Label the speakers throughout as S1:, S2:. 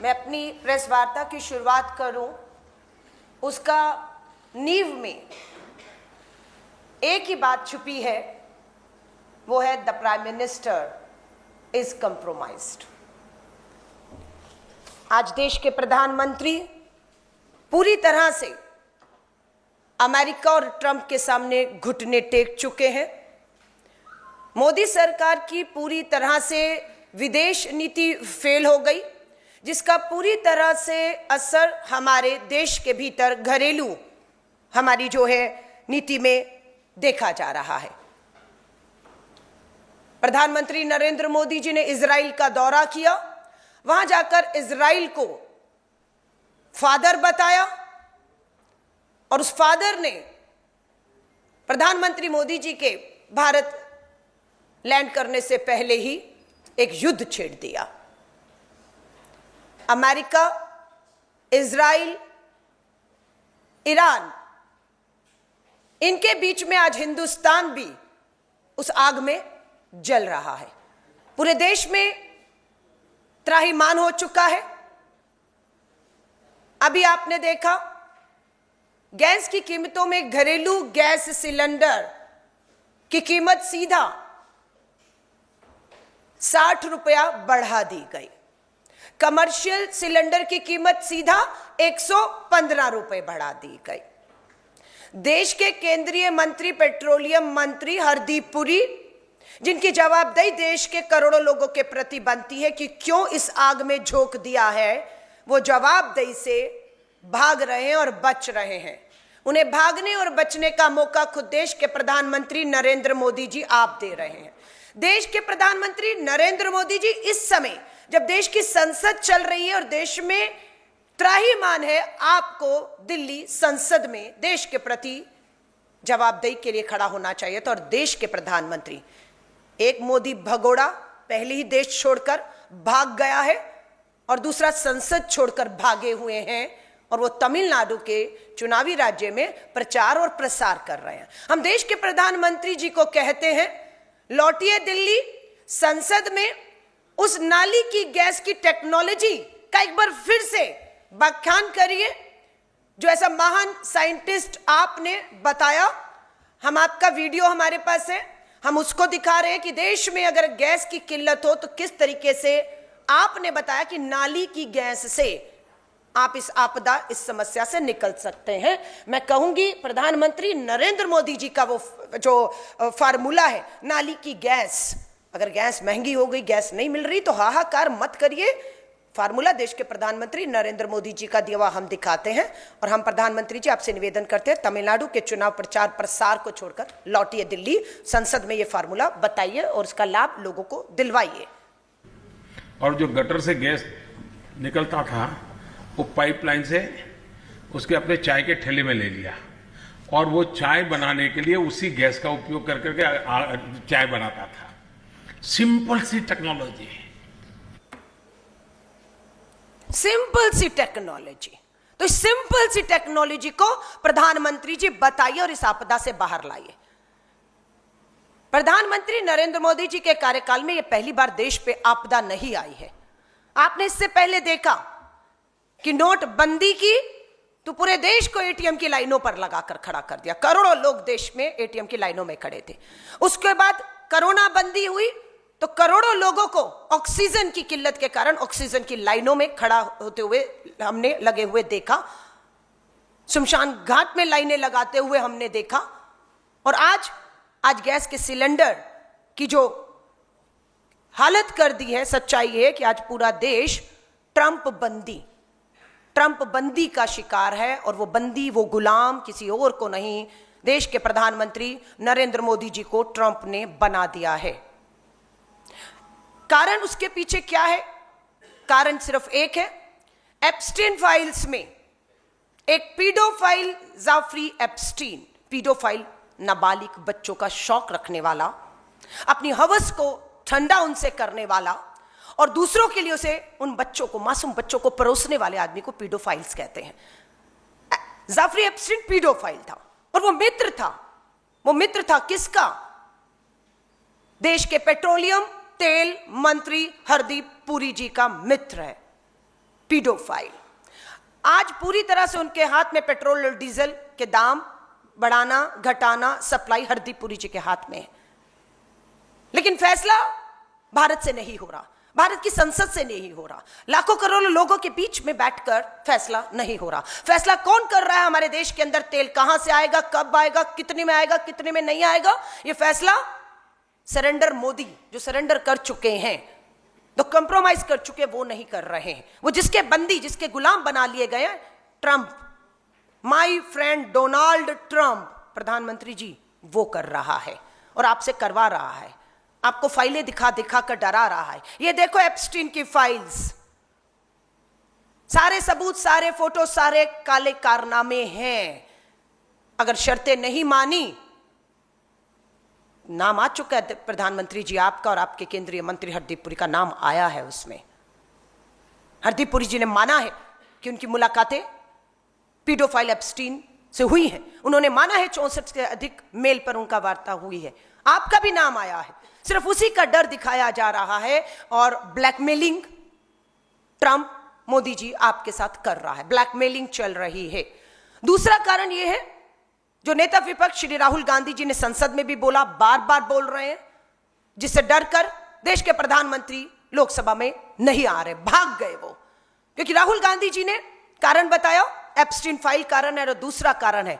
S1: मैं अपनी प्रेस वार्ता की शुरुआत करूं, उसका नींव में एक ही बात छुपी है, वो है the prime minister is compromised. आज देश के प्रधानमंत्री पूरी तरह से अमेरिका और ट्रंप के सामने घुटने टेक चुके हैं। मोदी सरकार की पूरी तरह से विदेश नीति फेल हो गई, जिसका पूरी तरह से असर हमारे देश के भीतर घरेलू हमारी जो है नीति में देखा जा रहा है। प्रधानमंत्री नरेंद्र मोदी जी ने इजराइल का दौरा किया, वहां जाकर इजराइल को फादर बताया और उस फादर ने प्रधानमंत्री मोदी जी के भारत लैंड करने से पहले ही एक युद्ध छेड़ दिया। अमेरिका, इजराइल, ईरान, इनके बीच में आज हिंदुस्तान भी उस आग में जल रहा है। पूरे देश में त्राहिमाम हो चुका है। अभी आपने देखा गैस की कीमतों में घरेलू गैस सिलेंडर की कीमत सीधा 60 रुपया बढ़ा दी गई। कमर्शियल सिलेंडर की कीमत सीधा 115 रुपए बढ़ा दी गई। देश के केंद्रीय मंत्री, पेट्रोलियम मंत्री हरदीप पुरी, जिनकी जवाबदेही देश के करोड़ों लोगों के प्रति बनती है कि क्यों इस आग में झोंक दिया है, वो जवाबदेही से भाग रहे हैं और बच रहे हैं। उन्हें भागने और बचने का मौका खुद देश के प्रधानमंत्री नरेंद्र मोदी जी आप दे रहे हैं। देश के प्रधानमंत्री नरेंद्र मोदी जी इस समय जब देश की संसद चल रही है और देश में त्राहिमाम है, आपको दिल्ली संसद में देश के प्रति जवाबदेही के लिए खड़ा होना चाहिए। तो और देश के प्रधानमंत्री, एक मोदी भगोड़ा पहले ही देश छोड़कर भाग गया है और दूसरा संसद छोड़कर भागे हुए हैं और वो तमिलनाडु के चुनावी राज्य में प्रचार और प्रसार कर रहे हैं। हम देश के प्रधानमंत्री जी को कहते हैं, लौटिए दिल्ली, संसद में उस नाली की गैस की टेक्नोलॉजी का एक बार फिर से व्याख्यान करिए, जो ऐसा महान साइंटिस्ट आपने बताया। हम आपका वीडियो हमारे पास है, हम उसको दिखा रहे हैं कि देश में अगर गैस की किल्लत हो तो किस तरीके से आपने बताया कि नाली की गैस से आप इस आपदा, इस समस्या से निकल सकते हैं। मैं कहूंगी प्रधानमंत्री नरेंद्र मोदी जी का वो जो फार्मूला है, नाली की गैस, अगर गैस महंगी हो गई, गैस नहीं मिल रही तो हाहाकार मत करिए। फार्मूला देश के प्रधानमंत्री नरेंद्र मोदी जी का दिया हुआ हम दिखाते हैं और हम प्रधानमंत्री जी आपसे निवेदन करते हैं, तमिलनाडु के चुनाव प्रचार प्रसार को छोड़कर लौटिए दिल्ली, संसद में ये फार्मूला बताइए और इसका लाभ लोगों को दिलवाइए।
S2: और जो गटर से गैस निकलता था वो पाइपलाइन से उसके अपने चाय के ठेले में ले लिया और वो चाय बनाने के लिए उसी गैस का उपयोग कर करके चाय बनाता था। सिंपल सी टेक्नोलॉजी,
S1: सिंपल सी टेक्नोलॉजी। तो इस सिंपल सी टेक्नोलॉजी को प्रधानमंत्री जी बताइए और इस आपदा से बाहर लाइए। प्रधानमंत्री नरेंद्र मोदी जी के कार्यकाल में यह पहली बार देश पे आपदा नहीं आई है। आपने इससे पहले देखा कि नोटबंदी की तो पूरे देश को एटीएम की लाइनों पर लगाकर खड़ा कर दिया। करोड़ों लोग देश में एटीएम की लाइनों में खड़े थे। उसके बाद कोरोना बंदी हुई तो करोड़ों लोगों को ऑक्सीजन की किल्लत के कारण ऑक्सीजन की लाइनों में खड़ा होते हुए हमने लगे हुए देखा। शमशान घाट में लाइनें लगाते हुए हमने देखा। और आज गैस के सिलेंडर की जो हालत कर दी है, सच्चाई है कि आज पूरा देश ट्रंप बंदी का शिकार है और वो बंदी, वो गुलाम किसी और को नहीं, देश के प्रधानमंत्री नरेंद्र मोदी जी को ट्रंप ने बना दिया है। कारण उसके पीछे क्या है? कारण सिर्फ एक है। एप्स्टीन फाइल्स में एक पीडोफाइल जाफरी एप्स्टीन, पीडोफाइल नाबालिग बच्चों का शौक रखने वाला, अपनी हवस को ठंडा उनसे करने वाला और दूसरों के लिए उसे, उन बच्चों को, मासूम बच्चों को परोसने वाले आदमी को पीडोफाइल्स कहते हैं। जाफरी एप्स्टीन पीडोफाइल था और वो मित्र था किसका? देश के पेट्रोलियम तेल मंत्री हरदीप पुरी जी का मित्र है। पीडोफाइल। आज पूरी तरह से उनके हाथ में पेट्रोल और डीजल के दाम बढ़ाना घटाना सप्लाई हरदीप पुरी जी के हाथ में है। लेकिन फैसला भारत से नहीं हो रहा, भारत की संसद से नहीं हो रहा, लाखों करोड़ों लोगों के बीच में बैठकर फैसला नहीं हो रहा। फैसला कौन कर रहा है? हमारे देश के अंदर तेल कहां से आएगा, कब आएगा, कितने में आएगा, कितने में नहीं आएगा? यह फैसला सरेंडर मोदी जो सरेंडर कर चुके हैं, तो कंप्रोमाइज कर चुके, वो नहीं कर रहे हैं। वो जिसके बंदी, जिसके गुलाम बना लिए गए हैं, Trump, my friend Donald Trump प्रधानमंत्री जी, वो कर रहा है और आपसे करवा रहा है। आपको फाइलें दिखा दिखा कर डरा रहा है। ये देखो एप्स्टीन की फाइल्स, सारे सबूत, सारे फोटो, सारे काले कारनामे हैं। अगर शर्तें नहीं मानी, नाम आ चुका है प्रधानमंत्री जी आपका और आपके केंद्रीय मंत्री हरदीप पुरी का नाम आया है उसमें। हरदीप पुरी जी ने माना है कि उनकी मुलाकातें पीडोफाइल एप्स्टीन से हुई हैं। उन्होंने माना है 64 से अधिक मेल पर उनका वार्ता हुई है। आपका भी नाम आया है। सिर्फ उसी का डर दिखाया जा रहा है और ब्लैकमेलिंग ट्रंप मोदी जी आपके साथ कर रहा है, ब्लैकमेलिंग चल रही है। दूसरा कारण यह है, जो नेता विपक्ष श्री राहुल गांधी जी ने संसद में भी बोला, बार बार बोल रहे हैं, जिससे डरकर देश के प्रधानमंत्री लोकसभा में नहीं आ रहे, भाग गए वो। क्योंकि राहुल गांधी जी ने कारण बताया, एप्स्टीन फाइल कारण है, और दूसरा कारण है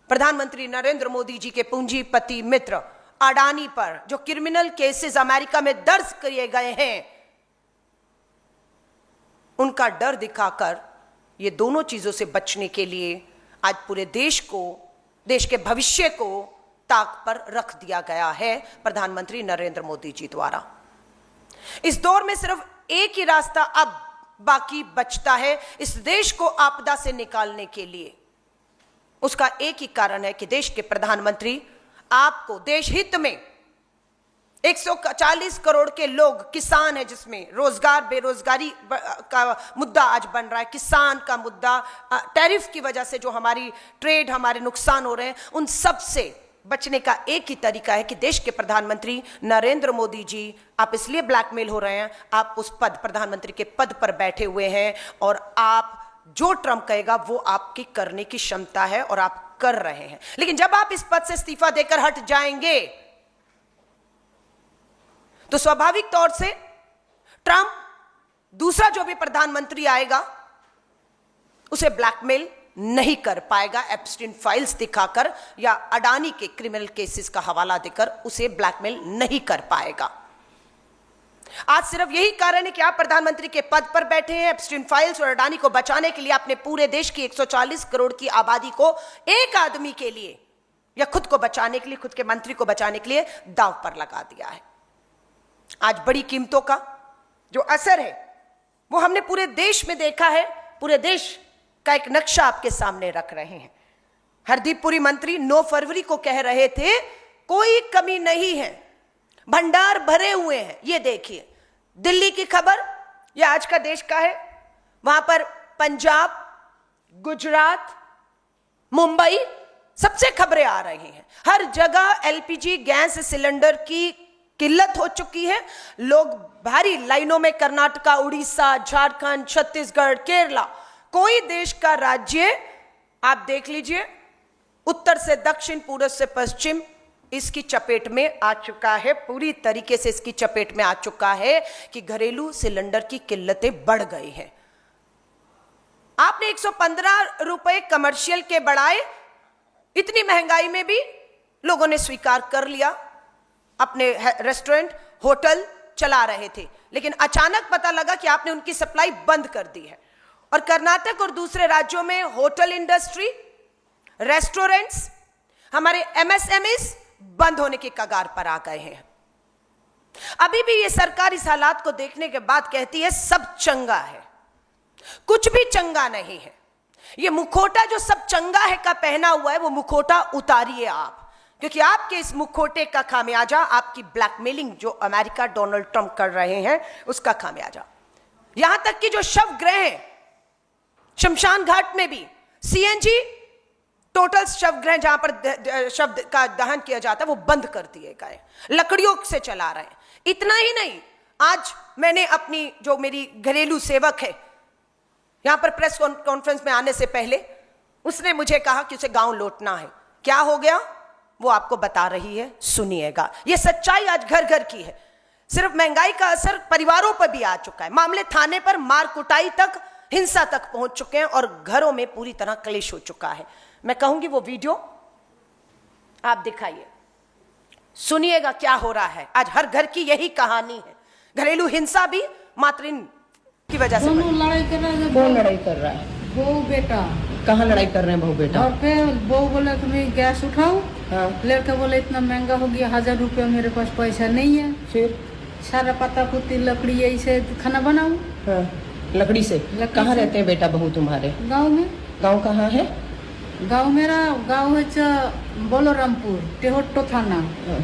S1: प्रधानमंत्री नरेंद्र मोदी जी के पूंजीपति मित्र अडानी पर जो क्रिमिनल केसेस अमेरिका में दर्ज किए गए हैं, उनका डर दिखाकर ये दोनों चीजों से बचने के लिए आज पूरे देश को, देश के भविष्य को ताक पर रख दिया गया है प्रधानमंत्री नरेंद्र मोदी जी द्वारा। इस दौर में सिर्फ एक ही रास्ता अब बाकी बचता है इस देश को आपदा से निकालने के लिए। उसका एक ही कारण है कि देश के प्रधानमंत्री आपको देश हित में 140 करोड़ के लोग किसान है, जिसमें रोजगार बेरोजगारी का मुद्दा आज बन रहा है, किसान का मुद्दा, टैरिफ की वजह से जो हमारी ट्रेड, हमारे नुकसान हो रहे हैं, उन सब से बचने का एक ही तरीका है कि देश के प्रधानमंत्री नरेंद्र मोदी जी, आप इसलिए ब्लैकमेल हो रहे हैं, आप उस पद, प्रधानमंत्री के पद पर बैठे हुए हैं और आप जो ट्रंप कहेगा वो आपकी करने की क्षमता है और आप कर रहे हैं। लेकिन जब आप इस पद से इस्तीफा देकर हट जाएंगे तो स्वाभाविक तौर से ट्रंप दूसरा जो भी प्रधानमंत्री आएगा उसे ब्लैकमेल नहीं कर पाएगा, एप्स्टीन फाइल्स दिखाकर या अडानी के क्रिमिनल केसेस का हवाला देकर उसे ब्लैकमेल नहीं कर पाएगा। आज सिर्फ यही कारण है कि आप प्रधानमंत्री के पद पर बैठे हैं। एप्स्टीन फाइल्स और अडानी को बचाने के लिए आपने पूरे देश की 140 करोड़ की आबादी को एक आदमी के लिए या खुद को बचाने के लिए, खुद के मंत्री को बचाने के लिए दांव पर लगा दिया है। आज बड़ी कीमतों का जो असर है वो हमने पूरे देश में देखा है। पूरे देश का एक नक्शा आपके सामने रख रहे हैं। हरदीप पुरी मंत्री 9 फरवरी को कह रहे थे कोई कमी नहीं है, भंडार भरे हुए हैं। ये देखिए दिल्ली की खबर, यह आज का देश का है, वहां पर पंजाब, गुजरात, मुंबई सबसे खबरें आ रही हैं। हर जगह एलपीजी गैस सिलेंडर की किल्लत हो चुकी है। लोग भारी लाइनों में, कर्नाटका, उड़ीसा, झारखंड, छत्तीसगढ़, केरला, कोई देश का राज्य आप देख लीजिए, उत्तर से दक्षिण, पूर्व से पश्चिम इसकी चपेट में आ चुका है, पूरी तरीके से इसकी चपेट में आ चुका है कि घरेलू सिलेंडर की किल्लतें बढ़ गई हैं। आपने 115 रुपए कमर्शियल के बढ़ाए, इतनी महंगाई में भी लोगों ने स्वीकार कर लिया, अपने रेस्टोरेंट, होटल चला रहे थे। लेकिन अचानक पता लगा कि आपने उनकी सप्लाई बंद कर दी है और कर्नाटक और दूसरे राज्यों में होटल इंडस्ट्री, रेस्टोरेंट्स, हमारे एमएसएमईज बंद होने के कगार पर आ गए हैं। अभी भी ये सरकार इस हालात को देखने के बाद कहती है सब चंगा है। कुछ भी चंगा नहीं है। ये मुखोटा जो सब चंगा है का पहना हुआ है, वो मुखोटा उतारिए आप, क्योंकि आपके इस मुखोटे का खामियाजा आपकी ब्लैकमेलिंग जो अमेरिका डोनाल्ड ट्रंप कर रहे हैं उसका खामियाजा। यहां तक कि जो शव ग्रह है शमशान घाट में भी सीएनजी टोटल शव ग्रह जहां पर शव का दहन किया जाता है वो बंद कर दिए गए, लकड़ियों से चला रहे हैं। इतना ही नहीं, आज मैंने अपनी जो मेरी घरेलू सेवक है यहां पर प्रेस कॉन्फ्रेंस में आने से पहले उसने मुझे कहा कि उसे गांव लौटना है। क्या हो गया वो आपको बता रही है, सुनिएगा। ये सच्चाई आज घर घर की है। सिर्फ महंगाई का असर परिवारों पर भी आ चुका है। मामले थाने पर, मार कुटाई तक, हिंसा तक पहुंच चुके हैं और घरों में पूरी तरह क्लेश हो चुका है। मैं कहूंगी वो वीडियो आप दिखाइए, सुनिएगा क्या हो रहा है। आज हर घर की यही कहानी है। घरेलू हिंसा भी मातृ की वजह से।
S3: दोनों लड़ाई कर रहे हैं।
S4: कौन लड़ाई कर रहा है?
S3: बहू बेटा।
S4: कहाँ लड़ाई कर रहे हैं बहू बेटा?
S3: और फिर बहू बोले कि मैं गैस उठाऊं।
S4: हाँ।
S3: लड़का बोले इतना महंगा हो गया, 1000 रुपया मेरे पास पैसा नहीं है।
S4: फिर
S3: सारा पत्ता पुत्ती लकड़ी ऐसे खाना बनाऊं।
S4: हाँ, लकड़ी से। कहाँ रहते हैं बेटा बहू तुम्हारे?
S3: गाँव में।
S4: गांव कहाँ है?
S3: गाँव मेरा गाँव है बोलोरामपुर, टेहोट्टो थाना,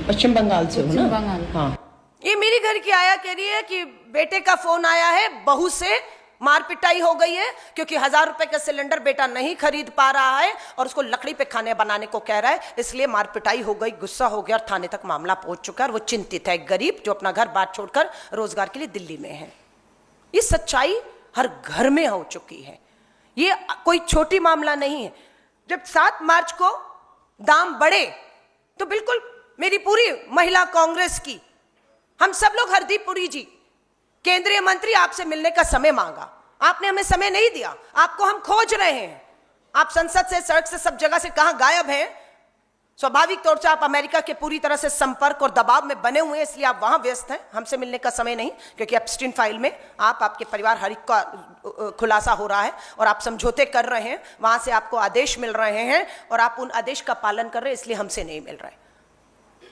S4: पश्चिम बंगाल से हो ना?
S3: पश्चिम बंगाल।
S4: हाँ।
S1: ये मेरी घर की आया कह रही है कि बेटे का फोन आया है, बहू से मार पिटाई हो गई है क्योंकि 1000 रुपए का सिलेंडर बेटा नहीं खरीद पा रहा है और उसको लकड़ी पे खाने बनाने को कह रहा है, इसलिए मार पिटाई हो गई, गुस्सा हो गया और थाने तक मामला पहुंच चुका है। और वो चिंतित है, एक गरीब जो अपना घर बार छोड़कर रोजगार के लिए दिल्ली में है। ये सच्चाई हर घर में हो चुकी है। ये कोई छोटी मामला नहीं है। जब 7 मार्च को दाम बढ़े तो बिल्कुल मेरी पूरी महिला कांग्रेस की, हम सब लोग, हरदीप पुरी जी केंद्रीय मंत्री, आपसे मिलने का समय मांगा। आपने हमें समय नहीं दिया। आपको हम खोज रहे हैं। आप संसद से, सड़क से, सब जगह से कहां गायब हैं। स्वाभाविक तौर से आप अमेरिका के पूरी तरह से संपर्क और दबाव में बने हुए हैं, इसलिए आप वहां व्यस्त हैं। हमसे मिलने का समय नहीं, क्योंकि एप्स्टीन फाइल में आप, आपके परिवार, हर एक का खुलासा हो रहा है और आप समझौते कर रहे हैं। वहां से आपको आदेश मिल रहे हैं और आप उन आदेश का पालन कर रहे हैं, इसलिए हमसे नहीं मिल रहे।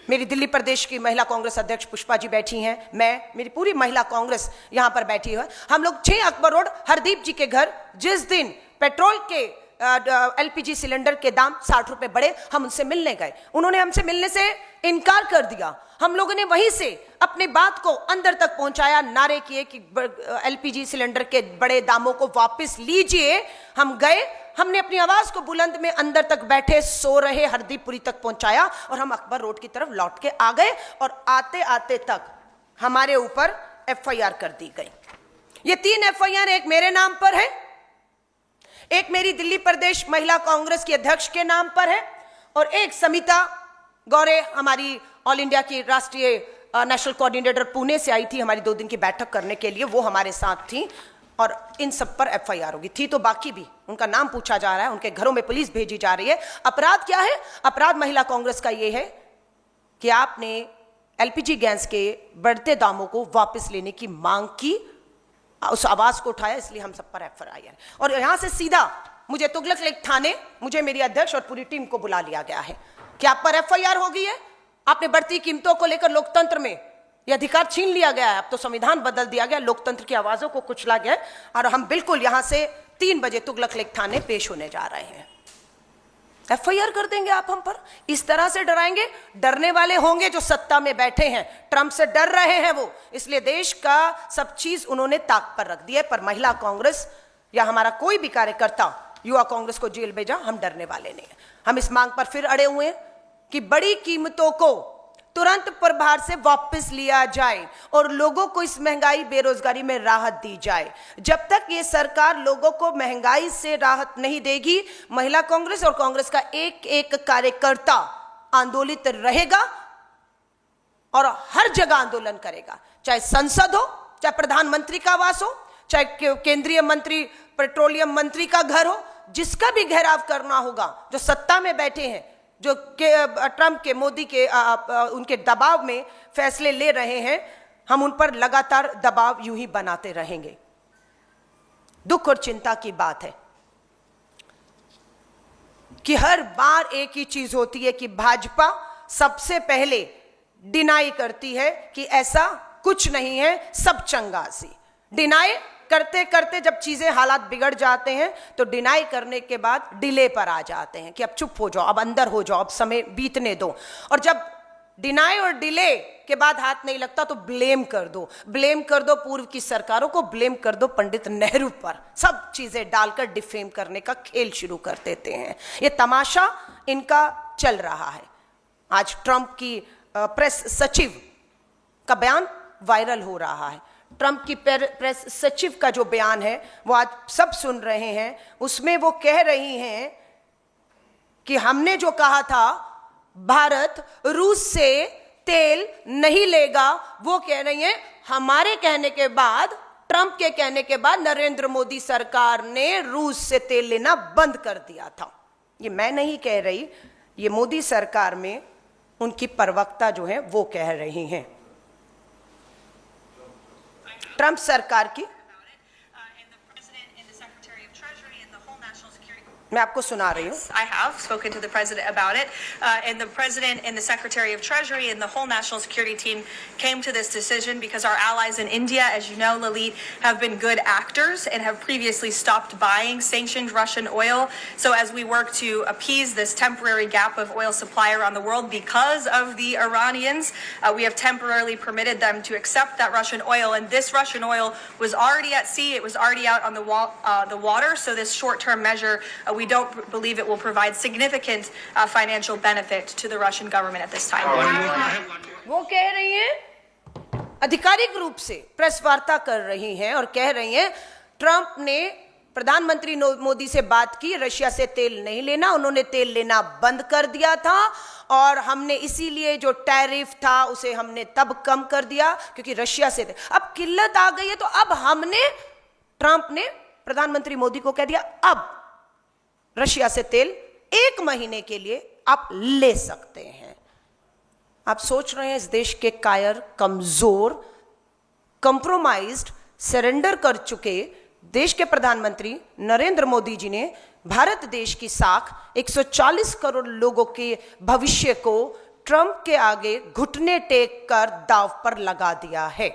S1: मेरी दिल्ली प्रदेश की महिला कांग्रेस अध्यक्ष पुष्पा जी बैठी हैं, मैं, मेरी पूरी महिला कांग्रेस यहां पर बैठी है। हम लोग 6 अकबर रोड हरदीप जी के घर, जिस दिन पेट्रोल के एलपीजी सिलेंडर के दाम 60 रुपए बढ़े, हम उनसे मिलने गए। उन्होंने हमसे मिलने से इनकार कर दिया। हम लोगों ने वहीं से अपनी बात को अंदर तक पहुंचाया, नारे किए कि एलपीजी सिलेंडर के बड़े दामों को वापस लीजिए। हम गए, हमने अपनी आवाज को बुलंद में अंदर तक बैठे सो रहे हरदीपपुरी तक पहुंचाया और हम अकबर रोड की तरफ लौट के आ गए और आते आते तक हमारे ऊपर एफआईआर कर दी गई। ये 3 एफआईआर, एक मेरे नाम पर है, एक मेरी दिल्ली प्रदेश महिला कांग्रेस की अध्यक्ष के नाम पर है और एक समिता गौरे, हमारी ऑल इंडिया की राष्ट्रीय नेशनल कोऑर्डिनेटर, पुणे से आई थी हमारी 2 दिन की बैठक करने के लिए, वो हमारे साथ थी और इन सब पर एफआईआर होगी। थी तो बाकी भी, उनका नाम पूछा जा रहा है, उनके घरों में पुलिस भेजी जा रही है। अपराध क्या है? अपराध महिला कांग्रेस का ये है कि आपने एलपीजी गैस के बढ़ते दामों को वापस लेने की मांग की, उस आवाज को उठाया, इसलिए हम सब पर एफआईआर। और यहां से सीधा मुझे तुगलक लेक थाने, मुझे, मेरी अध्यक्ष और पूरी टीम को बुला लिया गया है कि आप पर एफआईआर हो गई है, आपने बढ़ती कीमतों को लेकर लोकतंत्र में यह अधिकार छीन लिया गया है। अब तो संविधान बदल दिया गया, लोकतंत्र की आवाजों को कुचला गया और हम बिल्कुल यहां से 3 बजे तुगलक लेक थाने पेश होने जा रहे हैं। एफआईआर कर देंगे आप हम पर? इस तरह से डराएंगे? डरने वाले होंगे जो सत्ता में बैठे हैं, ट्रंप से डर रहे हैं वो, इसलिए देश का सब चीज उन्होंने ताक पर रख दिया है। पर महिला कांग्रेस या हमारा कोई भी कार्यकर्ता युवा कांग्रेस को जेल भेजा, हम डरने वाले नहीं हैं। हम इस मांग पर फिर अड़े हुए हैं कि बड़ी कीमतों को तुरंत प्रभार से वापस लिया जाए और लोगों को इस महंगाई, बेरोजगारी में राहत दी जाए। जब तक ये सरकार लोगों को महंगाई से राहत नहीं देगी, महिला कांग्रेस और कांग्रेस का एक एक कार्यकर्ता आंदोलित रहेगा और हर जगह आंदोलन करेगा, चाहे संसद हो, चाहे प्रधानमंत्री का आवास हो, चाहे केंद्रीय मंत्री, पेट्रोलियम मंत्री का घर हो, जिसका भी घेराव करना होगा। जो सत्ता में बैठे हैं, जो ट्रंप के, मोदी के उनके दबाव में फैसले ले रहे हैं, हम उन पर लगातार दबाव यूं ही बनाते रहेंगे। दुख और चिंता की बात है कि हर बार एक ही चीज होती है कि भाजपा सबसे पहले डिनाई करती है कि ऐसा कुछ नहीं है, सब चंगासी। डिनाई करते करते जब चीजें, हालात बिगड़ जाते हैं तो डिनाई करने के बाद डिले पर आ जाते हैं कि अब चुप हो जाओ, अब अंदर हो जाओ, अब समय बीतने दो। और जब डिनाई और डिले के बाद हाथ नहीं लगता तो ब्लेम कर दो, ब्लेम कर दो पूर्व की सरकारों को, ब्लेम कर दो पंडित नेहरू पर, सब चीजें डालकर डिफेम करने का खेल शुरू कर देते हैं। ये तमाशा इनका चल रहा है। आज ट्रंप की प्रेस सचिव का बयान वायरल हो रहा है। ट्रंप की प्रेस सचिव का जो बयान है वो आज सब सुन रहे हैं। उसमें वो कह रही हैं कि हमने जो कहा था भारत रूस से तेल नहीं लेगा, वो कह रही हैं हमारे कहने के बाद, ट्रंप के कहने के बाद नरेंद्र मोदी सरकार ने रूस से तेल लेना बंद कर दिया था। ये मैं नहीं कह रही, ये मोदी सरकार में उनकी प्रवक्ता जो है वो कह रही हैं। ट्रंप सरकार की मैं आपको सुना रही हूँ।
S5: I have spoken to the president about it, and the president and the Secretary of Treasury and the whole national security team came to this decision because our allies in India, as you know, Lalit, have been good actors and have previously stopped buying sanctioned Russian oil. So as we work to appease this temporary gap of oil supply around the world because of the Iranians, we have temporarily permitted them to accept that Russian oil. And this Russian oil was already at sea; it was already out on the water. So this short-term measure, we don't believe it will provide significant financial benefit to the Russian government at this time.
S1: वो कह रही हैं, आधिकारिक रूप से press वार्ता कर रही हैं और कह रही हैं ट्रंप ने प्रधानमंत्री मोदी से बात की, रशिया से तेल नहीं लेना, उन्होंने तेल लेना बंद कर दिया था और हमने इसीलिए जो टैरिफ था उसे हमने तब कम कर दिया क्योंकि रशिया से अब किल्लत आ गई है। तो अब हमने, ट्रंप ने प्रधानमंत्री मोदी को कह दिया अब रशिया से तेल 1 महीने के लिए आप ले सकते हैं। आप सोच रहे हैं इस देश के कायर, कमजोर, कंप्रोमाइज्ड, सरेंडर कर चुके देश के प्रधानमंत्री नरेंद्र मोदी जी ने भारत देश की साख 140 करोड़ लोगों के भविष्य को ट्रंप के आगे घुटने टेक कर दांव पर लगा दिया है।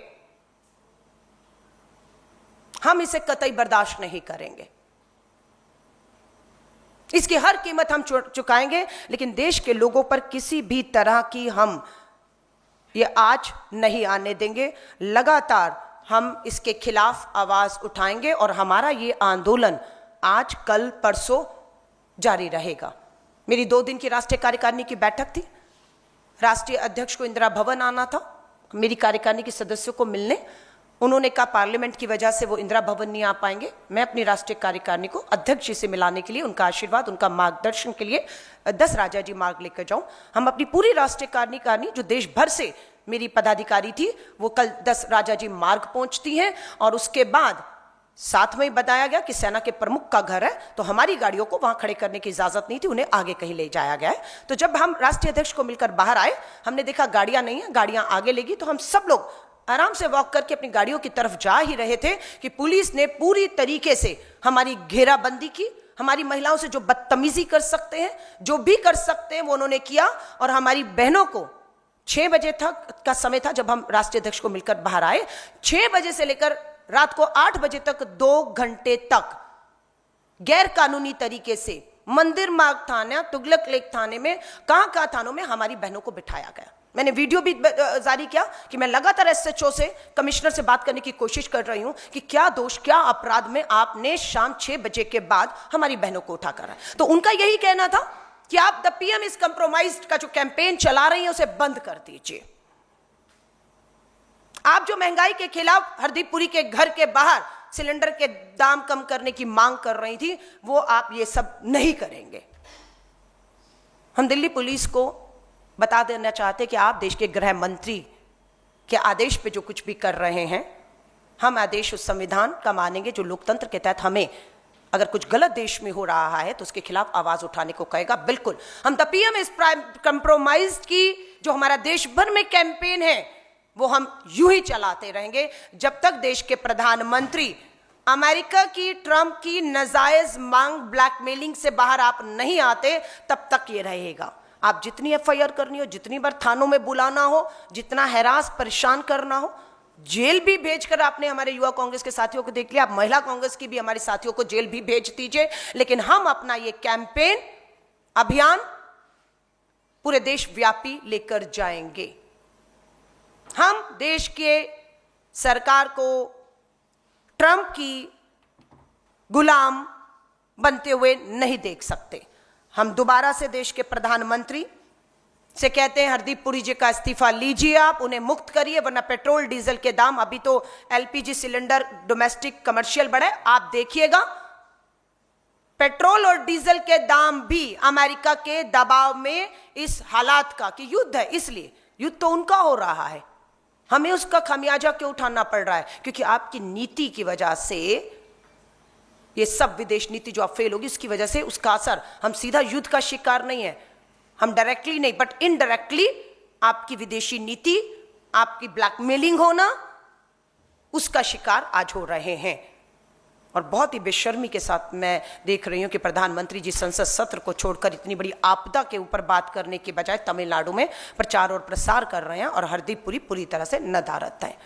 S1: हम इसे कतई बर्दाश्त नहीं करेंगे, इसकी हर कीमत हम चुकाएंगे, लेकिन देश के लोगों पर किसी भी तरह की हम ये आज नहीं आने देंगे। लगातार हम इसके खिलाफ आवाज उठाएंगे और हमारा ये आंदोलन आज, कल, परसों जारी रहेगा। मेरी 2 दिन की राष्ट्रीय कार्यकारिणी की बैठक थी। राष्ट्रीय अध्यक्ष को इंदिरा भवन आना था मेरी कार्यकारिणी के सदस्यों को मिलने। उन्होंने कहा पार्लियामेंट की वजह से वो इंदिरा भवन नहीं आ पाएंगे। मैं अपनी राष्ट्रीय कार्यकारिणी को अध्यक्ष जी से मिलाने के लिए, उनका आशीर्वाद, उनका मार्गदर्शन के लिए 10 राजाजी मार्ग लेकर जाऊं। हम अपनी पूरी राष्ट्रीय कार्यकारिणी जो देश भर से मेरी पदाधिकारी थी वो कल 10 राजाजी मार्ग पहुंचती हैं और उसके बाद साथ में ही बताया गया कि सेना के प्रमुख का घर है तो हमारी गाड़ियों को वहां खड़े करने की इजाजत नहीं थी, उन्हें आगे कहीं ले जाया गया है। तो जब हम राष्ट्रीय अध्यक्ष को मिलकर बाहर आए, हमने देखा गाड़ियां नहीं है, गाड़ियां आगे लेगी, तो हम सब लोग आराम से वॉक करके अपनी गाड़ियों की तरफ जा ही रहे थे कि पुलिस ने पूरी तरीके से हमारी घेराबंदी की। हमारी महिलाओं से जो बदतमीजी कर सकते हैं, जो भी कर सकते हैं, वो उन्होंने किया। और हमारी बहनों को 6 बजे तक का समय था जब हम राष्ट्रीय अध्यक्ष को मिलकर बाहर आए। 6 बजे से लेकर रात को 8 बजे तक 2 घंटे तक गैर कानूनी तरीके से मंदिर मार्ग थाना, तुगलक लेक थाने में, कहां थानों में हमारी बहनों को बिठाया गया। मैंने वीडियो भी जारी किया कि मैं लगातार एसएचओ से, कमिश्नर से बात करने की कोशिश कर रही हूं कि क्या दोष, क्या अपराध में आपने शाम 6 बजे के बाद हमारी बहनों को उठा कर। तो उनका यही कहना था कि आप द पीएम इज कंप्रोमाइज्ड का जो कैंपेन चला रही हैं उसे बंद कर दीजिए। आप जो महंगाई के खिलाफ हरदीपपुरी के घर के बाहर सिलेंडर के दाम कम करने की मांग कर रही थी, वो आप ये सब नहीं करेंगे। हम दिल्ली पुलिस को बता देना चाहते कि आप देश के गृह मंत्री के आदेश पे जो कुछ भी कर रहे हैं, हम आदेश उस संविधान का मानेंगे जो लोकतंत्र के तहत हमें अगर कुछ गलत देश में हो रहा है तो उसके खिलाफ आवाज उठाने को कहेगा। बिल्कुल हम द पीएम इज कंप्रोमाइज्ड की जो हमारा देश भर में कैंपेन है वो हम यूं ही चलाते रहेंगे जब तक देश के प्रधानमंत्री अमेरिका की, ट्रंप की नाजायज मांग, ब्लैकमेलिंग से बाहर आप नहीं आते, तब तक ये रहेगा। आप जितनी एफआईआर करनी हो, जितनी बार थानों में बुलाना हो, जितना हैरास परेशान करना हो, जेल भी भेजकर आपने हमारे युवा कांग्रेस के साथियों को देख लिया, आप महिला कांग्रेस की भी हमारे साथियों को जेल भी भेज दीजिए, लेकिन हम अपना ये कैंपेन, अभियान पूरे देश व्यापी लेकर जाएंगे। हम देश के सरकार को ट्रंप की गुलाम बनते हुए नहीं देख सकते। हम दोबारा से देश के प्रधानमंत्री से कहते हैं हरदीप पुरी जी का इस्तीफा लीजिए, आप उन्हें मुक्त करिए, वरना पेट्रोल डीजल के दाम, अभी तो एलपीजी सिलेंडर डोमेस्टिक कमर्शियल बढ़े, आप देखिएगा पेट्रोल और डीजल के दाम भी अमेरिका के दबाव में, इस हालात का कि युद्ध है, इसलिए युद्ध तो उनका हो रहा है, हमें उसका खमियाजा क्यों उठाना पड़ रहा है? क्योंकि आपकी नीति की वजह से, ये सब विदेश नीति जो आप फेल होगी उसकी वजह से उसका असर, हम सीधा युद्ध का शिकार नहीं है, हम डायरेक्टली नहीं बट इनडायरेक्टली आपकी विदेशी नीति, आपकी ब्लैकमेलिंग होना, उसका शिकार आज हो रहे हैं। और बहुत ही बेशर्मी के साथ मैं देख रही हूं कि प्रधानमंत्री जी संसद सत्र को छोड़कर इतनी बड़ी आपदा के ऊपर बात करने के बजाय तमिलनाडु में प्रचार और प्रसार कर रहे हैं और हरदीप पुरी पूरी तरह से नदारद हैं।